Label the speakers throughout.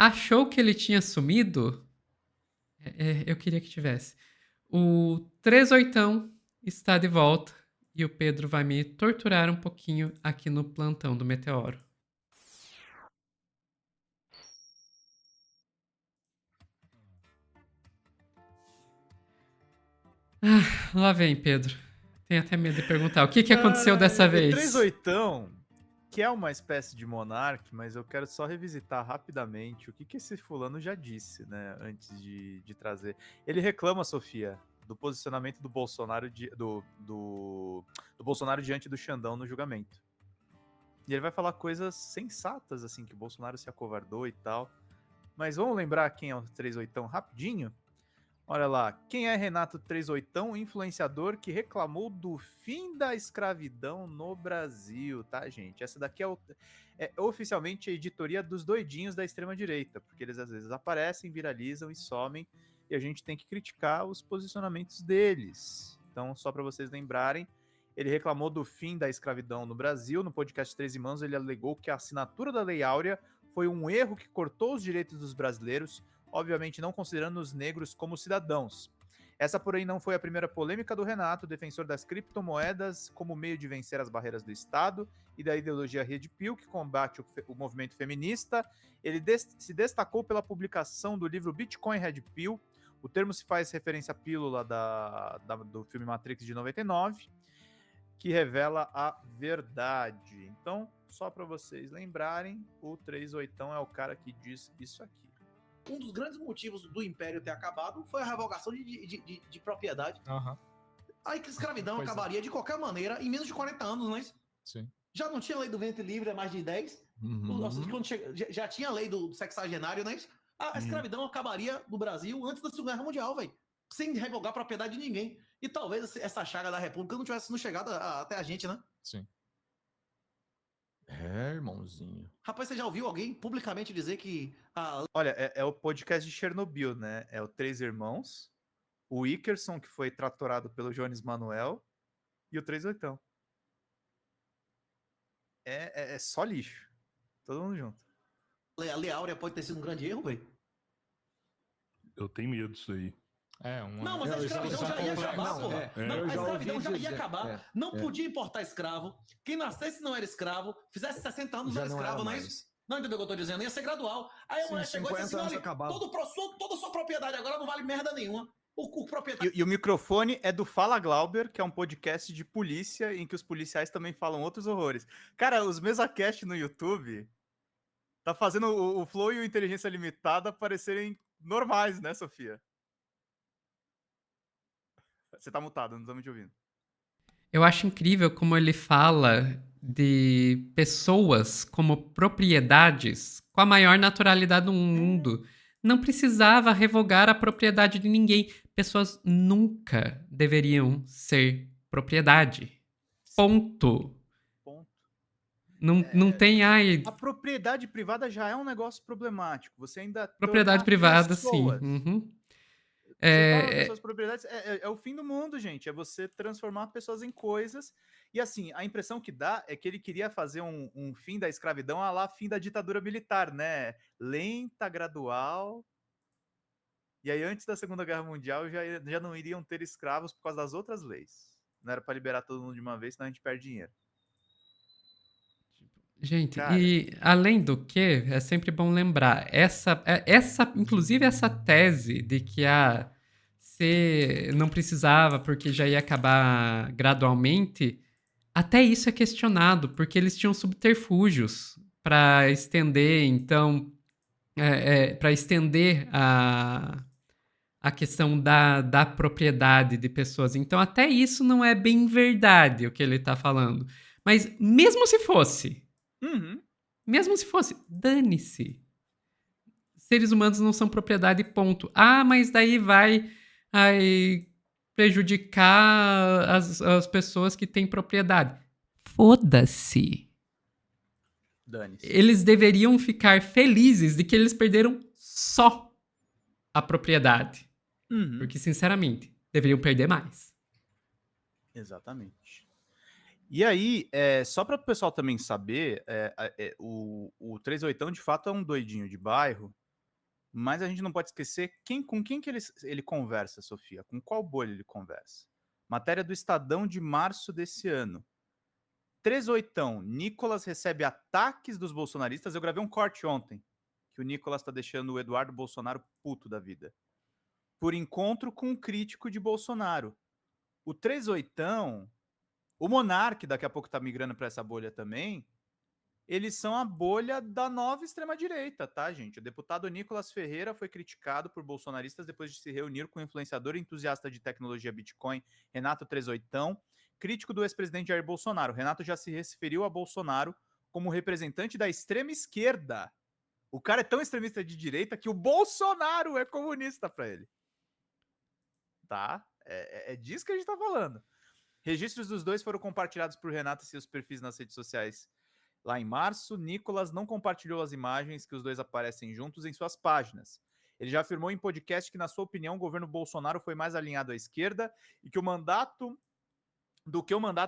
Speaker 1: achou que ele tinha sumido? Eu queria que tivesse. O 38 está de volta e o Pedro vai me torturar um pouquinho aqui no plantão do Meteoro. Lá vem, Pedro. Tenho até medo de perguntar. O que aconteceu dessa
Speaker 2: O
Speaker 1: vez?
Speaker 2: 38, que é uma espécie de monarca, mas eu quero só revisitar rapidamente o que esse fulano já disse, né, antes de trazer. Ele reclama, Sofia, do posicionamento do Bolsonaro, do Bolsonaro diante do Xandão no julgamento. E ele vai falar coisas sensatas, assim, que o Bolsonaro se acovardou e tal. Mas vamos lembrar quem é o 38 rapidinho? Olha lá, quem é Renato 38, influenciador que reclamou do fim da escravidão no Brasil, tá, gente? Essa daqui é oficialmente a editoria dos doidinhos da extrema-direita, porque eles às vezes aparecem, viralizam e somem, e a gente tem que criticar os posicionamentos deles. Então, só para vocês lembrarem, ele reclamou do fim da escravidão no Brasil. No podcast 13 Mãos, ele alegou que a assinatura da Lei Áurea foi um erro que cortou os direitos dos brasileiros, obviamente não considerando os negros como cidadãos. Essa, porém, não foi a primeira polêmica do Renato, defensor das criptomoedas como meio de vencer as barreiras do Estado e da ideologia Red Pill, que combate o movimento feminista. Ele se destacou pela publicação do livro Bitcoin Red Pill. O termo se faz referência à pílula do filme Matrix de 99, que revela a verdade. Então, só para vocês lembrarem, o 38 é o cara que diz isso aqui.
Speaker 3: Um dos grandes motivos do Império ter acabado foi a revogação de propriedade.
Speaker 4: Aham.
Speaker 3: Aí que a escravidão
Speaker 4: Pois é.
Speaker 3: acabaria de qualquer maneira em menos de 40 anos, não é isso?
Speaker 4: Sim.
Speaker 3: Já não tinha lei do ventre livre há mais de 10? Ou seja, quando já tinha a lei do sexagenário, não é isso? A escravidão acabaria no Brasil antes da Segunda Guerra Mundial, velho. Sem revogar a propriedade de ninguém. E talvez essa chaga da República não tivesse chegado até a gente, né?
Speaker 4: Sim. É, irmãozinho.
Speaker 3: Rapaz, você já ouviu alguém publicamente dizer que a
Speaker 2: Olha, é o podcast de Chernobyl, né? É o Três Irmãos, o Ickerson, que foi tratorado pelo Jones Manuel, e o 38. É só lixo. Todo mundo junto.
Speaker 3: Lei Áurea pode ter sido um grande erro, velho?
Speaker 5: Eu tenho medo disso aí.
Speaker 3: Não, mas a escravidão já ia acabar, porra. Não, a escravidão já ia acabar. Não podia importar escravo. Quem nascesse não era escravo. Fizesse 60 anos não era escravo, não é isso? Não entendeu o que eu tô dizendo? Ia ser gradual. Aí a mulher chegou e disse assim, olha, toda sua propriedade agora não vale merda nenhuma. O proprietário...
Speaker 2: E o microfone é do Fala Glauber, que é um podcast de polícia, em que os policiais também falam outros horrores. Cara, os MesaCast no YouTube tá fazendo o Flow e o Inteligência Limitada parecerem normais, né, Sofia? Você tá mutado, não estamos te ouvindo.
Speaker 1: Eu acho incrível como ele fala de pessoas como propriedades com a maior naturalidade do mundo. Não precisava revogar a propriedade de ninguém. Pessoas nunca deveriam ser propriedade. Ponto. Não tem ai.
Speaker 2: A propriedade privada já é um negócio problemático. Você ainda
Speaker 1: Propriedade privada, sim.
Speaker 2: Você torna pessoas propriedades. É o fim do mundo, gente. É você transformar pessoas em coisas. E assim, a impressão que dá é que ele queria fazer um fim da escravidão a lá fim da ditadura militar, né? Lenta, gradual. E aí, antes da Segunda Guerra Mundial, já não iriam ter escravos por causa das outras leis. Não era para liberar todo mundo de uma vez, senão a gente perde dinheiro.
Speaker 1: Gente,
Speaker 2: Cara.
Speaker 1: e além do que, é sempre bom lembrar, inclusive essa tese de que você não precisava porque já ia acabar gradualmente, até isso é questionado, porque eles tinham subterfúgios para estender, então, para estender a questão da propriedade de pessoas. Então, até isso não é bem verdade o que ele está falando. Mas mesmo se fosse, mesmo se fosse, dane-se. Seres humanos não são propriedade, ponto. Ah, mas daí vai prejudicar as pessoas que têm propriedade. Foda-se.
Speaker 2: Dane-se.
Speaker 1: Eles deveriam ficar felizes de que eles perderam só a propriedade. Porque, sinceramente, deveriam perder mais.
Speaker 2: Exatamente. E aí, só para o pessoal também saber, o 38 de fato é um doidinho de bairro, Mas a gente não pode esquecer com quem que ele conversa, Sofia. Com qual bolha ele conversa? Matéria do Estadão de março desse ano. 38ão, Nicolas recebe ataques dos bolsonaristas. Eu gravei um corte ontem, que o Nicolas tá deixando o Eduardo Bolsonaro puto da vida. Por encontro com um crítico de Bolsonaro. O 38ão, o Monark, daqui a pouco tá migrando para essa bolha também, eles são a bolha da nova extrema-direita, tá, gente? O deputado Nicolas Ferreira foi criticado por bolsonaristas depois de se reunir com o influenciador entusiasta de tecnologia Bitcoin, Renato 38ão, crítico do ex-presidente Jair Bolsonaro. Renato já se referiu a Bolsonaro como representante da extrema-esquerda. O cara é tão extremista de direita que o Bolsonaro é comunista para ele. Tá? É disso que a gente tá falando. Registros dos dois foram compartilhados por Renato e seus perfis nas redes sociais. Lá em março, Nicolas não compartilhou as imagens que os dois aparecem juntos em suas páginas. Ele já afirmou em podcast que, na sua opinião, o governo Bolsonaro foi mais alinhado à esquerda e que o mandato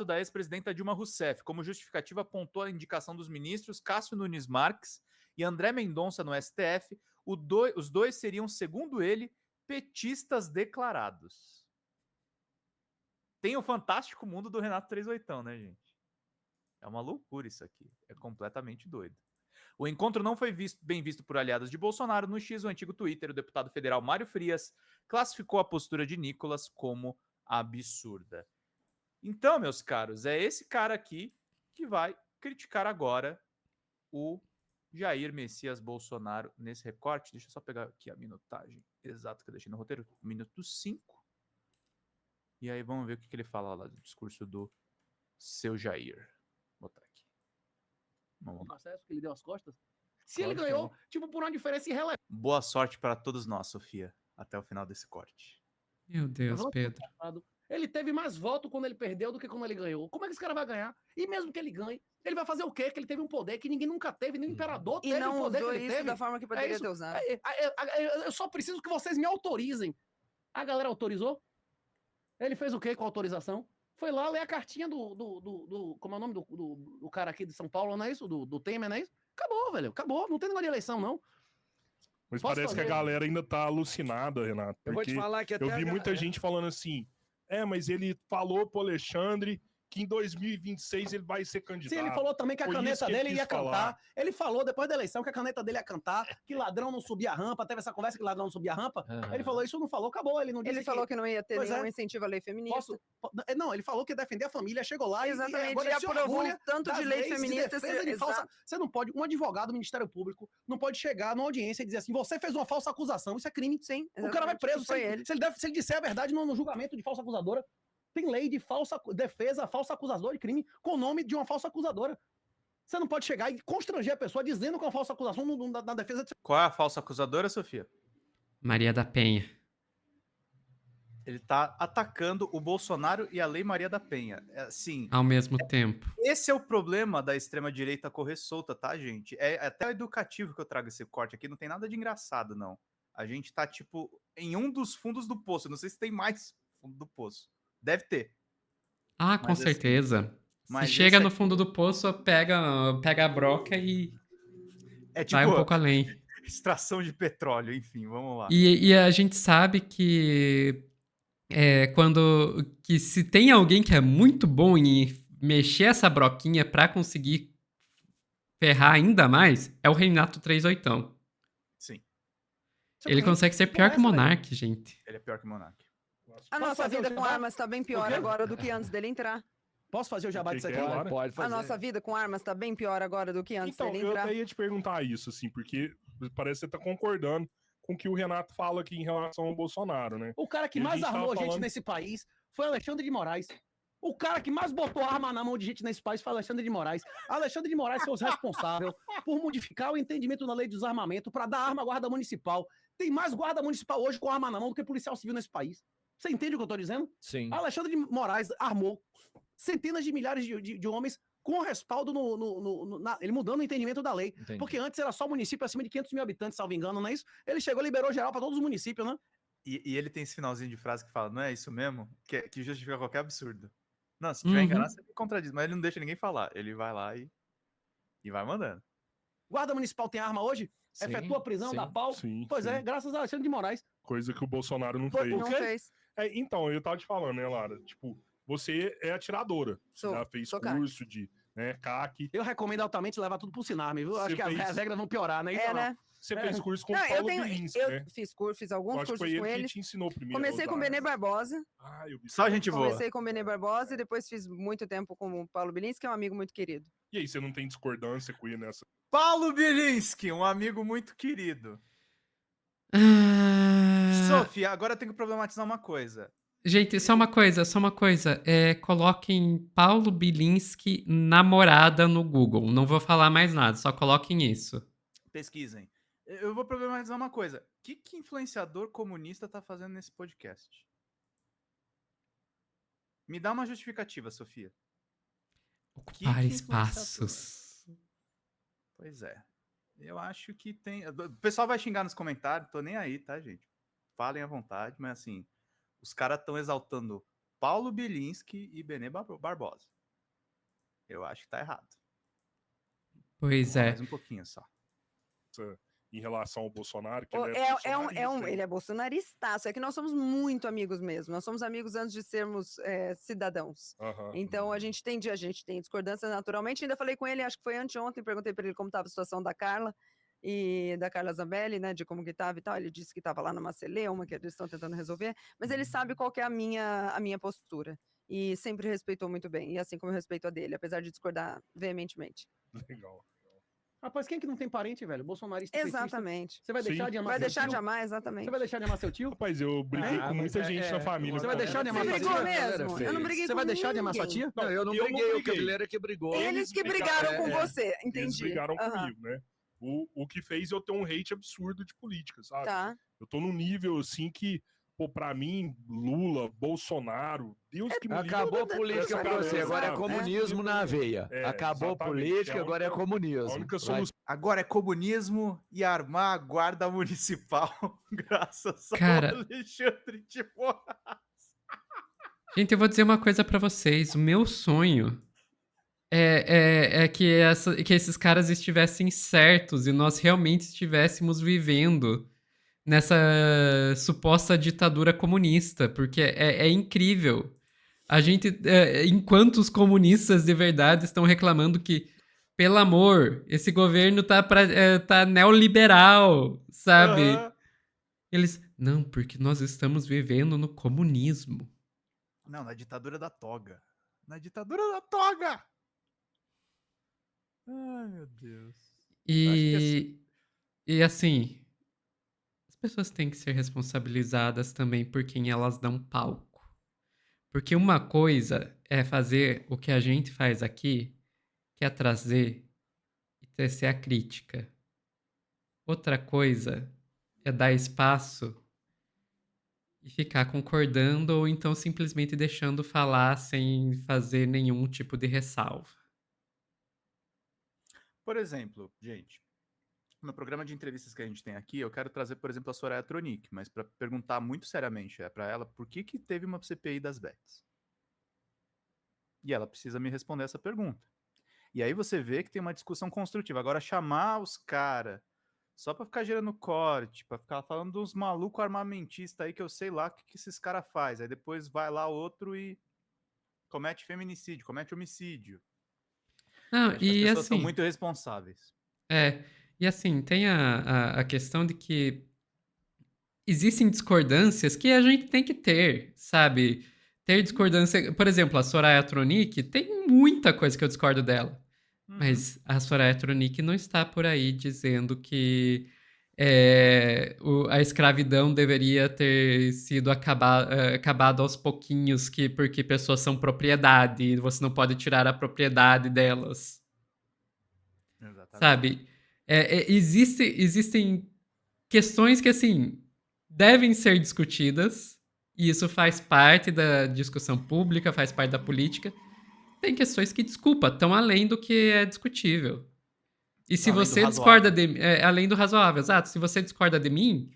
Speaker 2: da ex-presidenta Dilma Rousseff. Como justificativa, apontou a indicação dos ministros Cássio Nunes Marques e André Mendonça no STF. Os dois seriam, segundo ele, petistas declarados. Tem o fantástico mundo do Renato 38ão, né, gente? É uma loucura isso aqui. É completamente doido. O encontro não foi bem visto por aliados de Bolsonaro. No X, o antigo Twitter, o deputado federal Mário Frias classificou a postura de Nicolas como absurda. Então, meus caros, é esse cara aqui que vai criticar agora o Jair Messias Bolsonaro nesse recorte. Deixa eu só pegar aqui a minutagem exata que eu deixei no roteiro. Minuto 5. E aí vamos ver o que ele fala lá do discurso do seu Jair. Vou botar aqui.
Speaker 4: Vamos lá. Acesso que ele deu as costas. Se ele ganhou, tipo, por uma diferença irrelevante.
Speaker 2: Boa sorte para todos nós, Sofia, até o final desse corte.
Speaker 1: Meu Deus, Pedro.
Speaker 4: Ele teve mais voto quando ele perdeu do que quando ele ganhou. Como é que esse cara vai ganhar? E mesmo que ele ganhe, ele vai fazer o quê? Que ele teve um poder que ninguém nunca teve, nem o imperador teve o poder que ele teve.
Speaker 6: Da forma que poderia ter usado.
Speaker 4: Eu só preciso que vocês me autorizem. A galera autorizou? Ele fez o quê com a autorização? Foi lá ler a cartinha como é o nome do cara aqui de São Paulo, não é isso? Do Temer, não é isso? Acabou, velho. Acabou. Não tem negócio de eleição, não.
Speaker 5: Mas parece que a galera ainda tá alucinada, Renato.
Speaker 7: Eu vou te falar que até
Speaker 5: eu vi muita gente falando assim, mas ele falou pro Alexandre que em 2026 ele vai ser candidato.
Speaker 4: Sim, ele falou também que a caneta dele ia cantar. Ele falou depois da eleição que a caneta dele ia cantar, que ladrão não subia a rampa. Teve essa conversa que ladrão não subia a rampa. Ele falou isso, não falou, acabou. Ele não disse.
Speaker 6: Ele falou que não ia ter nenhum incentivo à lei feminista.
Speaker 4: Não, ele falou que ia defender a família, chegou lá
Speaker 6: exatamente,
Speaker 4: e agora
Speaker 6: aprovou tanto de lei feminista.
Speaker 4: Você não pode, um advogado do Ministério Público não pode chegar numa audiência e dizer assim, você fez uma falsa acusação, isso é crime.
Speaker 6: Sim,
Speaker 4: o cara vai preso. Se ele disser a verdade no julgamento de falsa acusadora. Tem lei de defesa, falsa acusadora de crime, com o nome de uma falsa acusadora. Você não pode chegar e constranger a pessoa dizendo que é uma falsa acusação na defesa de...
Speaker 2: Qual é a falsa acusadora, Sofia?
Speaker 1: Maria da Penha.
Speaker 2: Ele tá atacando o Bolsonaro e a Lei Maria da Penha. Assim,
Speaker 1: ao mesmo tempo.
Speaker 2: Esse é o problema da extrema-direita correr solta, tá, gente? É até educativo que eu trago esse corte aqui, não tem nada de engraçado, não. A gente tá, tipo, em um dos fundos do poço. Não sei se tem mais fundo do poço. Deve ter.
Speaker 1: Ah, com certeza. Se chega no fundo do poço, pega a broca e vai um pouco além.
Speaker 2: Extração de petróleo, enfim, vamos lá.
Speaker 1: E a gente sabe que que se tem alguém que é muito bom em mexer essa broquinha pra conseguir ferrar ainda mais, é o Renato 38ão.
Speaker 2: Sim.
Speaker 1: Ele consegue ser pior que o Monark, gente.
Speaker 2: Ele é pior que o Monark.
Speaker 6: A nossa vida com armas tá bem pior agora do que antes dele entrar.
Speaker 4: Posso fazer o jabá disso aqui?
Speaker 7: Pode fazer.
Speaker 6: A nossa vida com armas tá bem pior agora do que antes dele entrar.
Speaker 5: Então, eu ia te perguntar isso, assim, porque parece que você tá concordando com o que o Renato fala aqui em relação ao Bolsonaro, né?
Speaker 4: O cara que mais armou gente nesse país foi Alexandre de Moraes. O cara que mais botou arma na mão de gente nesse país foi Alexandre de Moraes. Alexandre de Moraes foi o responsável por modificar o entendimento da lei de desarmamento para dar arma à guarda municipal. Tem mais guarda municipal hoje com arma na mão do que policial civil nesse país. Você entende o que eu tô dizendo?
Speaker 7: Sim.
Speaker 4: Alexandre de Moraes armou centenas de milhares de homens com respaldo ele mudando o entendimento da lei.
Speaker 7: Entendi.
Speaker 4: Porque antes era só município acima de 500 mil habitantes, salvo engano, não é isso? Ele chegou e liberou geral para todos os municípios, né?
Speaker 2: E ele tem esse finalzinho de frase que fala, não é isso mesmo? Que justifica qualquer absurdo. Não, se tiver enganado, você me contradiz. Mas ele não deixa ninguém falar. Ele vai lá e vai mandando.
Speaker 4: Guarda municipal tem arma hoje? efetua a prisão, dá pau.
Speaker 5: Sim,
Speaker 4: Pois
Speaker 5: sim.
Speaker 4: é, graças a Alexandre de Moraes.
Speaker 5: Coisa que o Bolsonaro não
Speaker 4: Por
Speaker 5: fez.
Speaker 6: Não
Speaker 4: quê?
Speaker 6: fez.
Speaker 5: Então, eu tava te falando, né, Lara? Tipo, você é atiradora. Você
Speaker 6: Sou,
Speaker 5: já fez
Speaker 6: sou
Speaker 5: curso de CAC.
Speaker 4: Eu recomendo altamente levar tudo pro Sinarme, viu? Acho que as regras vão piorar, né?
Speaker 6: É, né?
Speaker 5: Você fez curso com o
Speaker 6: Não,
Speaker 5: Paulo Bilinski,
Speaker 6: eu
Speaker 5: né?
Speaker 6: fiz alguns
Speaker 5: Eu acho que
Speaker 6: cursos
Speaker 5: foi
Speaker 6: com
Speaker 5: ele
Speaker 6: ele.
Speaker 5: que te ensinou primeiro.
Speaker 6: Comecei com o Benê Barbosa.
Speaker 5: Eu vi
Speaker 2: Só gente boa.
Speaker 6: Comecei com o Benê Barbosa e depois fiz muito tempo com o Paulo Bilinski, que é um amigo muito querido.
Speaker 5: E aí, você não tem discordância com ele nessa?
Speaker 2: Paulo Bilinski, um amigo muito querido. Sofia, agora eu tenho que problematizar uma coisa.
Speaker 1: Gente, só uma coisa. Coloquem Paulo Bilinski namorada no Google. Não vou falar mais nada, só coloquem isso.
Speaker 2: Pesquisem. Eu vou problematizar uma coisa. O que influenciador comunista tá fazendo nesse podcast? Me dá uma justificativa, Sofia.
Speaker 1: Ocupar espaços.
Speaker 2: Pois é. Eu acho que tem... O pessoal vai xingar nos comentários, tô nem aí, tá, gente? Falem à vontade, mas assim, os caras estão exaltando Paulo Bilinski e Benê Barbosa. Eu acho que tá errado.
Speaker 1: Pois é.
Speaker 2: Mais um pouquinho só.
Speaker 5: Em relação ao Bolsonaro, que
Speaker 6: ele é bolsonarista, é que nós somos muito amigos mesmo. Nós somos amigos antes de sermos cidadãos. Então a gente tem discordância naturalmente. Ainda falei com ele, acho que foi anteontem, perguntei para ele como estava a situação da Carla e da Carla Zambelli, né, de como que estava e tal. Ele disse que estava lá numa celeuma, que eles estão tentando resolver, mas ele sabe qual que é a minha postura. E sempre respeitou muito bem, e assim como eu respeito a dele, apesar de discordar veementemente.
Speaker 5: Legal.
Speaker 4: Rapaz, quem é que não tem parente, velho? Bolsonarista.
Speaker 6: Exatamente.
Speaker 4: Você vai deixar de amar
Speaker 6: Vai
Speaker 4: seu
Speaker 6: deixar
Speaker 4: tio?
Speaker 6: de amar, exatamente.
Speaker 4: Você vai deixar de amar seu tio?
Speaker 5: Rapaz, eu briguei com muita gente na família.
Speaker 4: Você vai deixar de amar
Speaker 6: Você
Speaker 4: sua
Speaker 6: brigou
Speaker 4: tia?
Speaker 6: mesmo? Eu não briguei
Speaker 4: Você
Speaker 6: com
Speaker 4: vai deixar de amar sua
Speaker 6: ninguém.
Speaker 4: tia?
Speaker 7: Não, eu não briguei, o Cabeleira que brigou.
Speaker 6: Eles que brigaram com você, entendi.
Speaker 5: Eles brigaram comigo, né? O que fez eu ter um hate absurdo de política, sabe?
Speaker 6: Tá.
Speaker 5: Eu tô num nível, assim, que, pô, pra mim, Lula, Bolsonaro, Deus que me livre.
Speaker 7: Acabou a política pra você, agora é comunismo na veia. Acabou a política, agora é comunismo.
Speaker 5: A única solução...
Speaker 2: Agora é comunismo e armar a guarda municipal, graças ao Alexandre de Moraes.
Speaker 1: Gente, eu vou dizer uma coisa pra vocês. O meu sonho é que esses caras estivessem certos e nós realmente estivéssemos vivendo nessa suposta ditadura comunista, porque é incrível. A gente, enquanto os comunistas de verdade estão reclamando que, pelo amor, esse governo tá neoliberal, sabe? Eles, não, porque nós estamos vivendo no comunismo.
Speaker 2: Não, na ditadura da toga. Na ditadura da toga! Ai, meu Deus.
Speaker 1: E assim, as pessoas têm que ser responsabilizadas também por quem elas dão palco. Porque uma coisa é fazer o que a gente faz aqui, que é trazer e tecer a crítica. Outra coisa é dar espaço e ficar concordando ou então simplesmente deixando falar sem fazer nenhum tipo de ressalva.
Speaker 2: Por exemplo, gente, no programa de entrevistas que a gente tem aqui, eu quero trazer, por exemplo, a Soraya Tronic, mas para perguntar muito seriamente para ela por que teve uma CPI das bets. E ela precisa me responder essa pergunta. E aí você vê que tem uma discussão construtiva. Agora, chamar os caras só para ficar gerando corte, para ficar falando dos malucos armamentistas aí que eu sei lá o que esses caras fazem. Aí depois vai lá outro e comete feminicídio, comete homicídio.
Speaker 1: Não, e
Speaker 2: as pessoas
Speaker 1: assim,
Speaker 2: são muito responsáveis.
Speaker 1: E assim, tem a questão de que existem discordâncias que a gente tem que ter, sabe? Ter discordância... Por exemplo, a Soraya Tronic, tem muita coisa que eu discordo dela. Mas a Soraya Tronic não está por aí dizendo que a escravidão deveria ter sido acabado aos pouquinhos porque pessoas são propriedade e você não pode tirar a propriedade delas. Exatamente. Sabe? Existem questões que, assim, devem ser discutidas e isso faz parte da discussão pública, faz parte da política. Tem questões que, desculpa, estão além do que é discutível. E se além você discorda além do razoável, exato. Se você discorda de mim...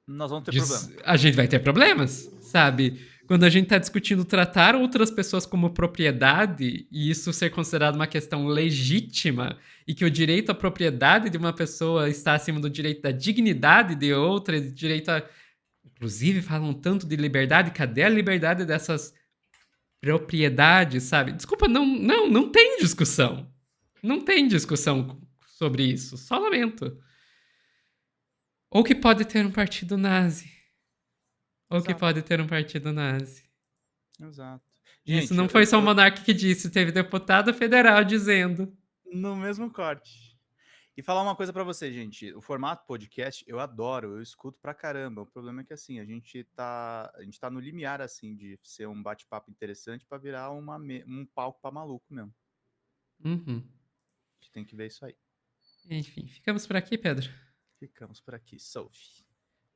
Speaker 2: Nós vamos ter problemas.
Speaker 1: A gente vai ter problemas, sabe? Quando a gente está discutindo tratar outras pessoas como propriedade, e isso ser considerado uma questão legítima, e que o direito à propriedade de uma pessoa está acima do direito da dignidade de outra, direito a... Inclusive, falam tanto de liberdade, cadê a liberdade dessas propriedades, sabe? Desculpa, não tem discussão. Não tem discussão sobre isso, só lamento. Ou que pode ter um partido nazi. Ou que pode ter um partido nazi.
Speaker 2: Exato.
Speaker 1: Isso não foi só o Monark que disse, teve deputado federal dizendo.
Speaker 2: No mesmo corte. E falar uma coisa pra você, gente. O formato podcast eu adoro, eu escuto pra caramba. O problema é que assim, a gente tá no limiar assim de ser um bate-papo interessante pra virar um palco pra maluco mesmo.
Speaker 1: Uhum.
Speaker 2: A gente tem que ver isso aí.
Speaker 1: Enfim, ficamos por aqui, Pedro?
Speaker 2: Ficamos por aqui, Sophie.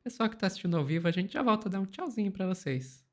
Speaker 1: Pessoal que tá assistindo ao vivo, a gente já volta a dar um tchauzinho pra vocês.